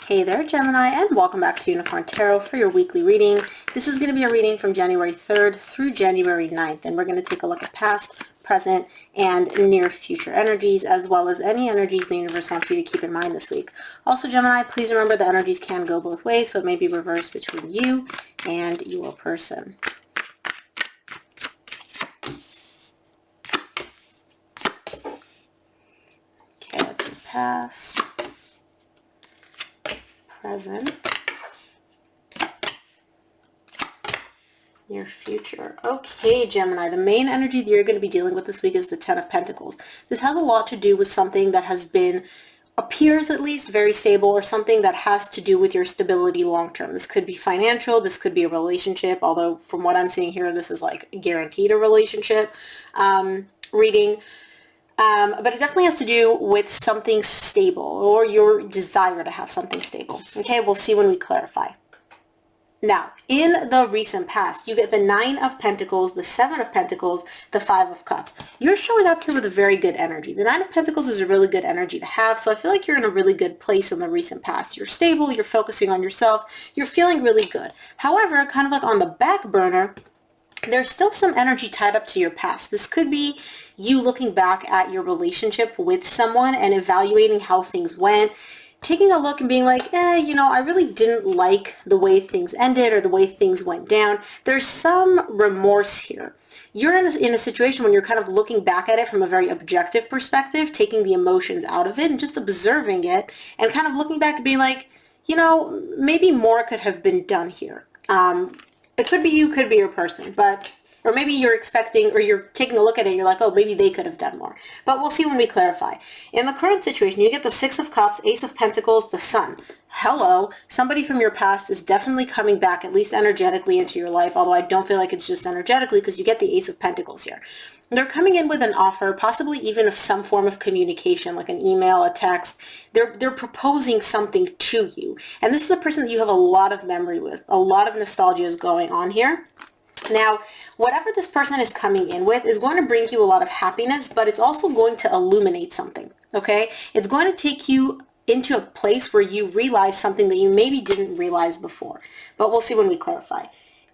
Hey there, Gemini, and welcome back to Unicorn Tarot for your weekly reading. This is going to be a reading from January 3rd through January 9th, and we're going to take a look at past, present, and near future energies, as well as any energies the universe wants you to keep in mind this week. Also, Gemini, please remember the energies can go both ways, so it may be reversed between you and your person. Okay, that's your past, present, near future. Okay, Gemini, the main energy that you're going to be dealing with this week is the Ten of Pentacles. This has a lot to do with something that has been, appears at least, very stable, or something that has to do with your stability long term. This could be financial, this could be a relationship, although from what I'm seeing here, this is like guaranteed a relationship reading. But it definitely has to do with something stable, or your desire to have something stable. Okay, we'll see when we clarify. Now, in the recent past, you get the Nine of Pentacles, the Seven of Pentacles, the Five of Cups. You're showing up here with a very good energy. The Nine of Pentacles is a really good energy to have, so I feel like you're in a really good place in the recent past. You're stable, you're focusing on yourself, you're feeling really good. However, kind of like on the back burner, there's still some energy tied up to your past. This could be you looking back at your relationship with someone and evaluating how things went, taking a look and being like, I really didn't like the way things ended or the way things went down. There's some remorse here. You're in a situation when you're kind of looking back at it from a very objective perspective, taking the emotions out of it and just observing it and kind of looking back and being like, maybe more could have been done here. It could be you, could be your person, or maybe you're expecting, or you're taking a look at it and you're like, oh, maybe they could have done more. But we'll see when we clarify. In the current situation, you get the Six of Cups, Ace of Pentacles, the Sun. Hello, somebody from your past is definitely coming back, at least energetically, into your life, although I don't feel like it's just energetically, because you get the Ace of Pentacles here. They're coming in with an offer, possibly even of some form of communication, like an email, a text. They're proposing something to you. And this is a person that you have a lot of memory with. A lot of nostalgia is going on here. Now, whatever this person is coming in with is going to bring you a lot of happiness, but it's also going to illuminate something, okay? It's going to take you into a place where you realize something that you maybe didn't realize before, but we'll see when we clarify.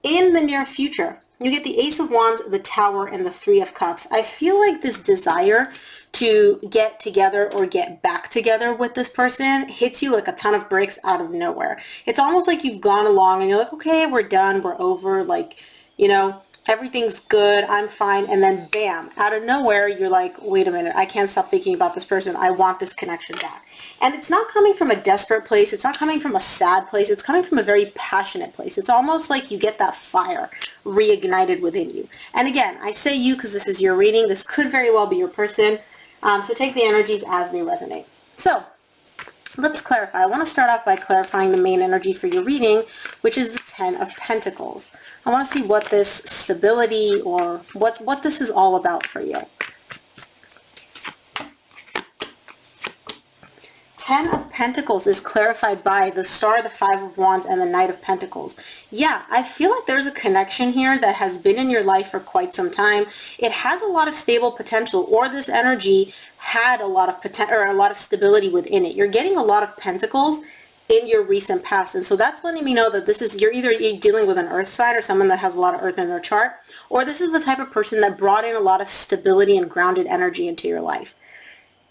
In the near future, you get the Ace of Wands, the Tower, and the Three of Cups. I feel like this desire to get together or get back together with this person hits you like a ton of bricks out of nowhere. It's almost like you've gone along and you're like, okay, we're done, we're over, everything's good, I'm fine, and then bam, out of nowhere, you're like, wait a minute, I can't stop thinking about this person, I want this connection back. And it's not coming from a desperate place, it's not coming from a sad place, it's coming from a very passionate place. It's almost like you get that fire reignited within you. And again, I say you because this is your reading, this could very well be your person, so take the energies as they resonate. So, let's clarify. I want to start off by clarifying the main energy for your reading, which is the Ten of Pentacles. I want to see what this stability or what this is all about for you. Ten of Pentacles is clarified by the Star, the Five of Wands, and the Knight of Pentacles. Yeah, I feel like there's a connection here that has been in your life for quite some time. It has a lot of stable potential, or this energy had a lot of potential or a lot of stability within it. You're getting a lot of pentacles in your recent past, and so that's letting me know that this is, you're either dealing with an earth sign or someone that has a lot of earth in their chart, or this is the type of person that brought in a lot of stability and grounded energy into your life.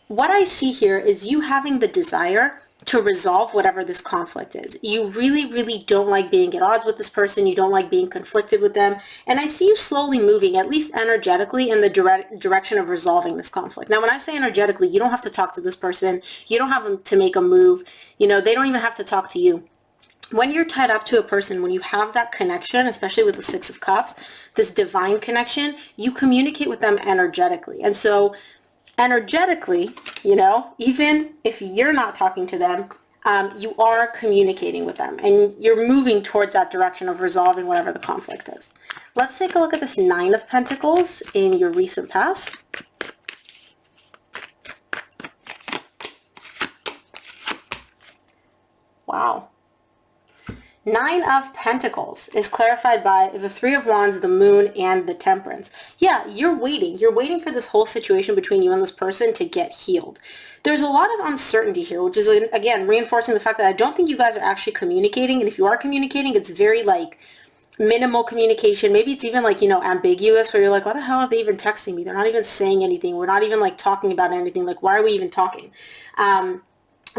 What I see here is you having the desire to resolve whatever this conflict is. You really, really don't like being at odds with this person. You don't like being conflicted with them. And I see you slowly moving, at least energetically, in the direction of resolving this conflict. Now, when I say energetically, you don't have to talk to this person. You don't have to make a move. They don't even have to talk to you. When you're tied up to a person, when you have that connection, especially with the Six of Cups, this divine connection, you communicate with them energetically. And so energetically, even if you're not talking to them, you are communicating with them and you're moving towards that direction of resolving whatever the conflict is. Let's take a look at this Nine of Pentacles in your recent past. Wow. Nine of Pentacles is clarified by the Three of Wands, the Moon, and the Temperance. Yeah, you're waiting. You're waiting for this whole situation between you and this person to get healed. There's a lot of uncertainty here, which is, again, reinforcing the fact that I don't think you guys are actually communicating. And if you are communicating, it's very, like, minimal communication. Maybe it's even, like, you know, ambiguous, where you're like, why the hell are they even texting me? They're not even saying anything. We're not even, like, talking about anything. Like, why are we even talking?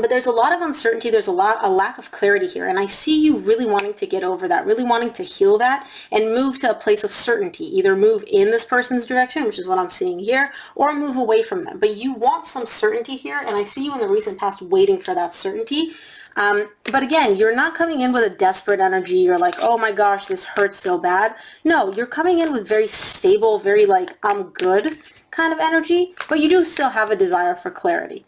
But there's a lot of uncertainty. There's a lack of clarity here. And I see you really wanting to get over that, really wanting to heal that and move to a place of certainty. Either move in this person's direction, which is what I'm seeing here, or move away from them. But you want some certainty here. And I see you in the recent past waiting for that certainty. But again, you're not coming in with a desperate energy. You're like, oh my gosh, this hurts so bad. No, you're coming in with very stable, very like, I'm good kind of energy. But you do still have a desire for clarity.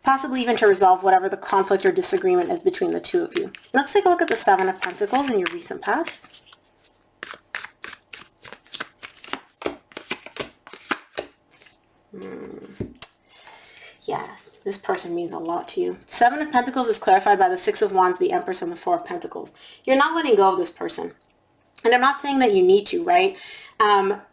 Possibly even to resolve whatever the conflict or disagreement is between the two of you. Let's take a look at the Seven of Pentacles in your recent past. Yeah, this person means a lot to you. Seven of Pentacles is clarified by the Six of Wands, the Empress, and the Four of Pentacles. You're not letting go of this person. And I'm not saying that you need to, right?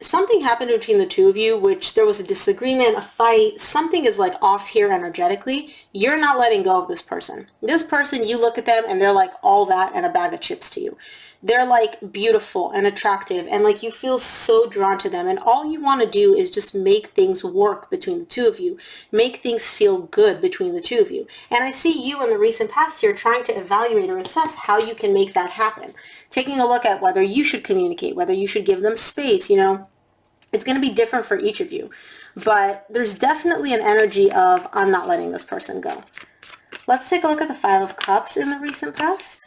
Something happened between the two of you, which there was a disagreement, a fight, something is like off here energetically. You're not letting go of this person. This person, you look at them and they're like all that and a bag of chips to you. They're like beautiful and attractive and like you feel so drawn to them, and all you want to do is just make things work between the two of you, make things feel good between the two of you. And I see you in the recent past here trying to evaluate or assess how you can make that happen. Taking a look at whether you should communicate, whether you should give them space, you know, it's going to be different for each of you. But there's definitely an energy of, I'm not letting this person go. Let's take a look at the Five of Cups in the recent past.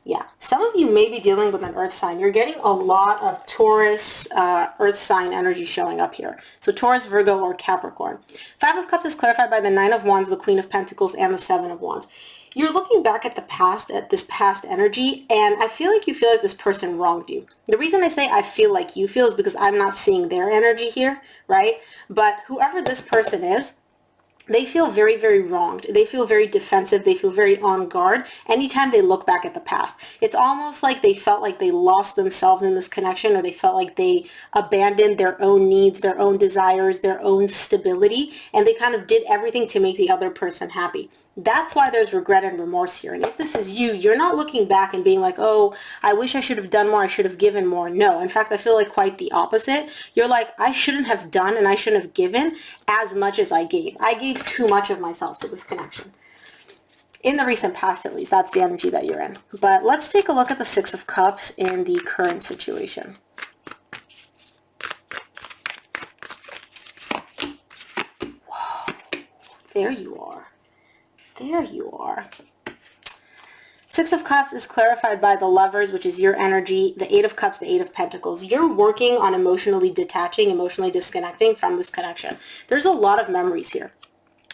Yeah, some of you may be dealing with an earth sign. You're getting a lot of Taurus, earth sign energy showing up here. So Taurus, Virgo, or Capricorn. Five of Cups is clarified by the Nine of Wands, the Queen of Pentacles, and the Seven of Wands. You're looking back at the past, at this past energy, and I feel like you feel like this person wronged you. The reason I say I feel like you feel is because I'm not seeing their energy here, right? But whoever this person is, they feel very, very wronged. They feel very defensive. They feel very on guard anytime they look back at the past. It's almost like they felt like they lost themselves in this connection, or they felt like they abandoned their own needs, their own desires, their own stability, and they kind of did everything to make the other person happy. That's why there's regret and remorse here. And if this is you, you're not looking back and being like, oh, I wish I should have done more, I should have given more. No, in fact, I feel like quite the opposite. You're like, I shouldn't have done and I shouldn't have given as much as I gave. I gave too much of myself to this connection. In the recent past, at least, that's the energy that you're in. But let's take a look at the Six of Cups in the current situation. Whoa, there you are. There you are. Six of Cups is clarified by the Lovers, which is your energy, the Eight of Cups, the Eight of Pentacles. You're working on emotionally detaching, emotionally disconnecting from this connection. There's a lot of memories here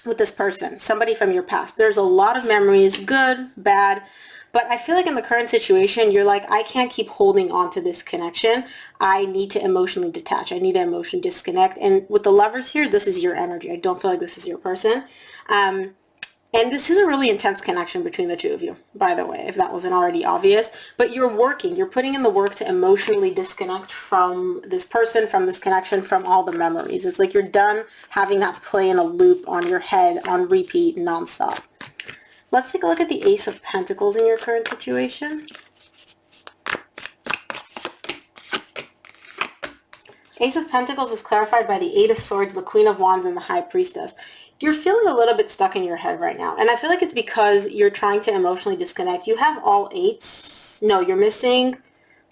with this person, somebody from your past. There's a lot of memories, good, bad, but I feel like in the current situation, you're like, I can't keep holding on to this connection. I need to emotionally detach. I need to emotionally disconnect. And with the Lovers here, this is your energy. I don't feel like this is your person. And this is a really intense connection between the two of you, by the way, if that wasn't already obvious. But you're working, you're putting in the work to emotionally disconnect from this person, from this connection, from all the memories. It's like you're done having that play in a loop on your head, on repeat, nonstop. Let's take a look at the Ace of Pentacles in your current situation. Ace of Pentacles is clarified by the Eight of Swords, the Queen of Wands, and the High Priestess. You're feeling a little bit stuck in your head right now. And I feel like it's because you're trying to emotionally disconnect. You have all eights. No, you're missing,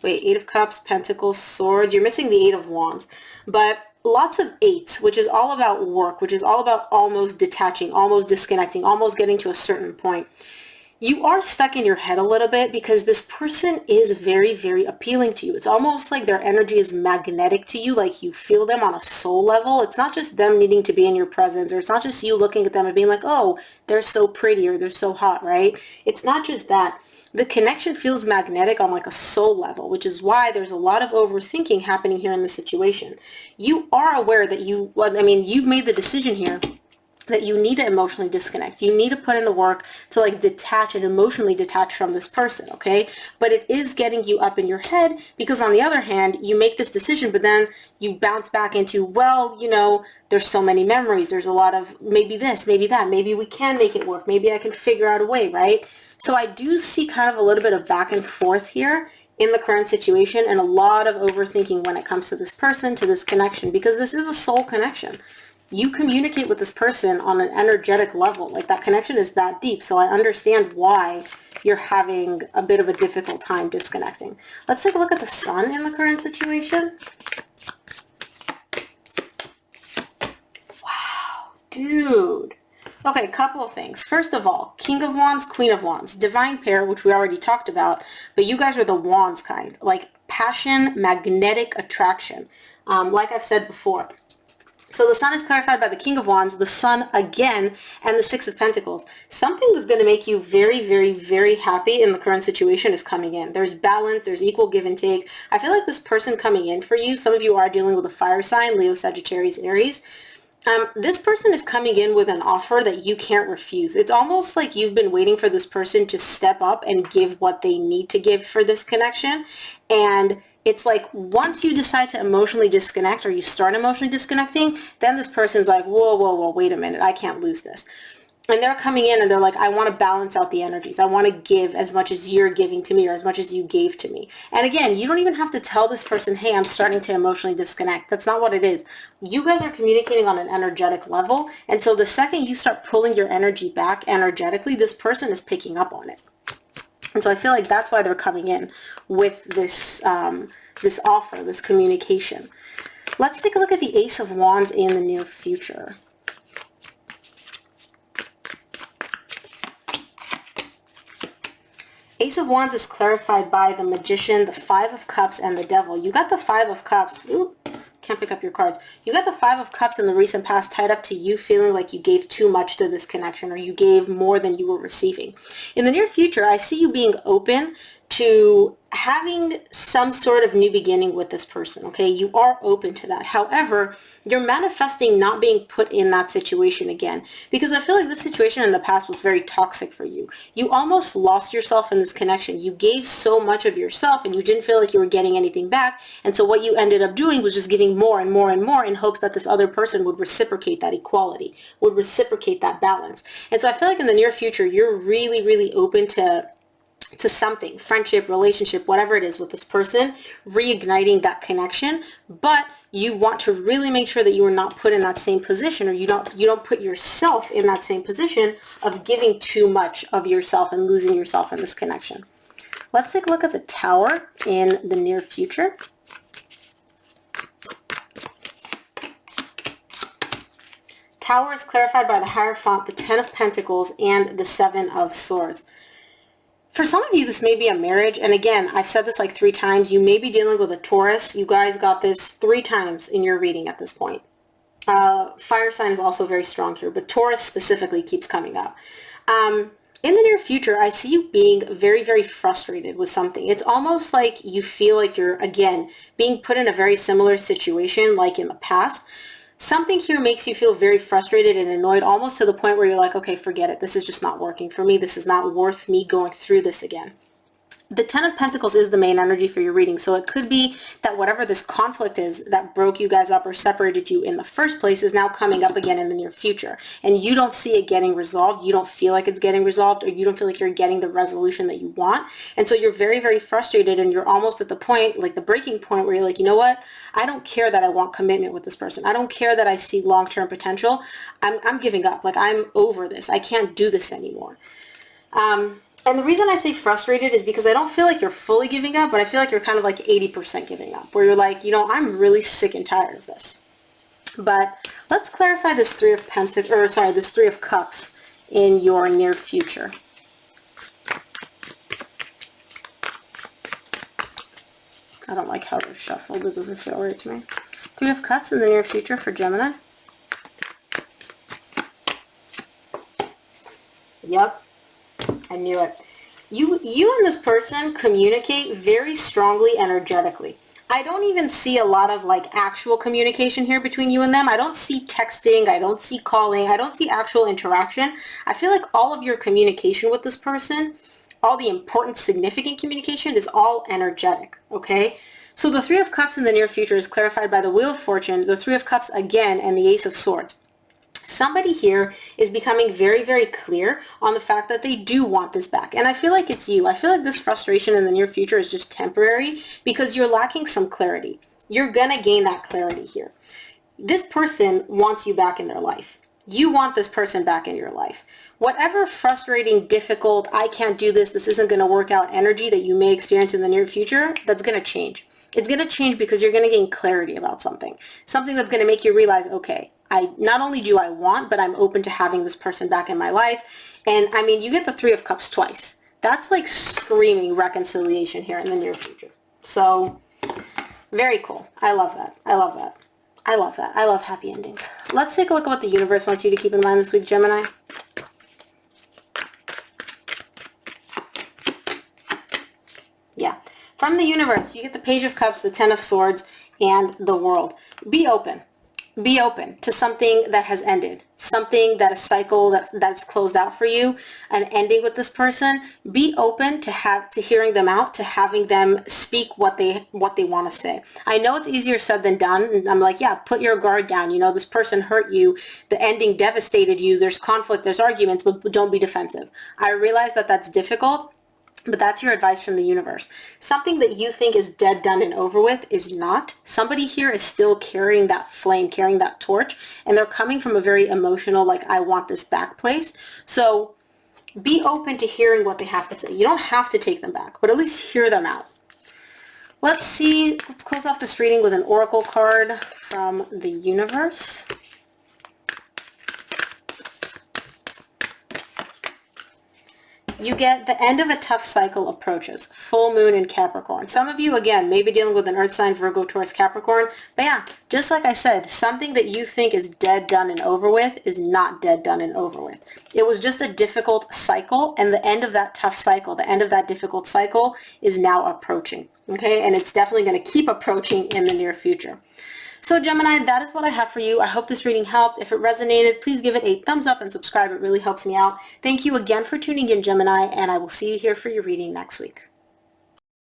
wait, Eight of Cups, Pentacles, Swords. You're missing the Eight of Wands. But lots of eights, which is all about work, which is all about almost detaching, almost disconnecting, almost getting to a certain point. You are stuck in your head a little bit because this person is very, very appealing to you. It's almost like their energy is magnetic to you, like you feel them on a soul level. It's not just them needing to be in your presence, or it's not just you looking at them and being like, oh, they're so pretty or they're so hot, right? It's not just that. The connection feels magnetic on like a soul level, which is why there's a lot of overthinking happening here in this situation. You are aware that you've made the decision here that you need to emotionally disconnect. You need to put in the work to like detach and emotionally detach from this person, okay? But it is getting you up in your head because on the other hand, you make this decision, but then you bounce back into, well, you know, there's so many memories. There's a lot of maybe this, maybe that, maybe we can make it work. Maybe I can figure out a way, right? So I do see kind of a little bit of back and forth here in the current situation and a lot of overthinking when it comes to this person, to this connection, because this is a soul connection. You communicate with this person on an energetic level. Like that connection is that deep. So I understand why you're having a bit of a difficult time disconnecting. Let's take a look at the sun in the current situation. Wow, dude. Okay, a couple of things. First of all, King of Wands, Queen of Wands, divine pair, which we already talked about, but you guys are the wands kind, like passion, magnetic attraction, like I've said before. So the sun is clarified by the King of Wands, the sun again, and the Six of Pentacles. Something that's going to make you very, very, very happy in the current situation is coming in. There's balance, there's equal give and take. I feel like this person coming in for you, some of you are dealing with a fire sign, Leo, Sagittarius, Aries. This person is coming in with an offer that you can't refuse. It's almost like you've been waiting for this person to step up and give what they need to give for this connection. And it's like once you decide to emotionally disconnect or you start emotionally disconnecting, then this person's like, whoa, whoa, whoa, wait a minute, I can't lose this. And they're coming in and they're like, I want to balance out the energies. I want to give as much as you're giving to me or as much as you gave to me. And again, you don't even have to tell this person, hey, I'm starting to emotionally disconnect. That's not what it is. You guys are communicating on an energetic level. And so the second you start pulling your energy back energetically, this person is picking up on it. And so I feel like that's why they're coming in with this, this offer, this communication. Let's take a look at the Ace of Wands in the near future. Ace of Wands is clarified by the Magician, the Five of Cups, and the Devil. You got the Five of Cups. Ooh, can't pick up your cards. You got the Five of Cups in the recent past tied up to you feeling like you gave too much to this connection or you gave more than you were receiving. In the near future, I see you being open to having some sort of new beginning with this person, okay? You are open to that. However, you're manifesting not being put in that situation again because I feel like this situation in the past was very toxic for you. You almost lost yourself in this connection. You gave so much of yourself and you didn't feel like you were getting anything back. And so what you ended up doing was just giving more and more and more in hopes that this other person would reciprocate that equality, would reciprocate that balance. And so I feel like in the near future, you're really, really open to something, friendship, relationship, whatever it is with this person, reigniting that connection, but you want to really make sure that you are not put in that same position or you don't put yourself in that same position of giving too much of yourself and losing yourself in this connection. Let's take a look at the Tower in the near future. Tower is clarified by the Hierophant, the Ten of Pentacles, and the Seven of Swords. For some of you, this may be a marriage. And again, I've said this like 3 times. You may be dealing with a Taurus. You guys got this 3 times in your reading at this point. Fire sign is also very strong here, but Taurus specifically keeps coming up. In the near future, I see you being very, very frustrated with something. It's almost like you feel like you're, again, being put in a very similar situation like in the past. Something here makes you feel very frustrated and annoyed, almost to the point where you're like, okay, forget it. This is just not working for me. This is not worth me going through this again. The Ten of Pentacles is the main energy for your reading. So it could be that whatever this conflict is that broke you guys up or separated you in the first place is now coming up again in the near future. And you don't see it getting resolved. You don't feel like it's getting resolved, or you don't feel like you're getting the resolution that you want. And so you're very, very frustrated, and you're almost at the point, like the breaking point, where you're like, you know what? I don't care that I want commitment with this person. I don't care that I see long-term potential. I'm giving up. Like, I'm over this. I can't do this anymore. And the reason I say frustrated is because I don't feel like you're fully giving up, but I feel like you're kind of like 80% giving up, where you're like, you know, I'm really sick and tired of this. But let's clarify this Three of Pentacles, or sorry, this Three of Cups in your near future. I don't like how they're shuffled. It doesn't feel right to me. Three of Cups in the near future for Gemini. Yep. I knew it. You and this person communicate very strongly energetically. I don't even see a lot of like actual communication here between you and them. I don't see texting. I don't see calling. I don't see actual interaction. I feel like all of your communication with this person, all the important, significant communication is all energetic, okay? So the Three of Cups in the near future is clarified by the Wheel of Fortune, the Three of Cups again, and the Ace of Swords. Somebody here is becoming very, very clear on the fact that they do want this back. And I feel like it's you. I feel like this frustration in the near future is just temporary because you're lacking some clarity. You're going to gain that clarity here. This person wants you back in their life. You want this person back in your life. Whatever frustrating, difficult, I can't do this, this isn't going to work out energy that you may experience in the near future, that's going to change. It's going to change because you're going to gain clarity about something. Something that's going to make you realize, okay, I not only do I want, but I'm open to having this person back in my life. And I mean, you get the Three of Cups twice. That's like screaming reconciliation here in the near future. So very cool. I love that. I love that. I love that. I love happy endings. Let's take a look at what the universe wants you to keep in mind this week, Gemini. Yeah. From the universe, you get the Page of Cups, the Ten of Swords, and the World. Be open. Be open to something that has ended, something that a cycle that's closed out for you, an ending with this person. Be open to hearing them out, to having them speak what they want to say. I know it's easier said than done, and I'm like, yeah, put your guard down. You know, this person hurt you, the ending devastated you, there's conflict, there's arguments, but don't be defensive. I realize that that's difficult. But that's your advice from the universe. Something that you think is dead, done, and over with is not. Somebody here is still carrying that flame, carrying that torch, and they're coming from a very emotional, like, I want this back place. So be open to hearing what they have to say. You don't have to take them back, but at least hear them out. Let's see. Let's close off this reading with an oracle card from the universe. You get the end of a tough cycle approaches. Full moon in Capricorn. Some of you, again, may be dealing with an earth sign, Virgo, Taurus, Capricorn. But yeah, just like I said, something that you think is dead, done, and over with is not dead, done, and over with. It was just a difficult cycle, and the end of that tough cycle, the end of that difficult cycle is now approaching. Okay, and it's definitely going to keep approaching in the near future. So Gemini, that is what I have for you. I hope this reading helped. If it resonated, please give it a thumbs up and subscribe. It really helps me out. Thank you again for tuning in, Gemini, and I will see you here for your reading next week.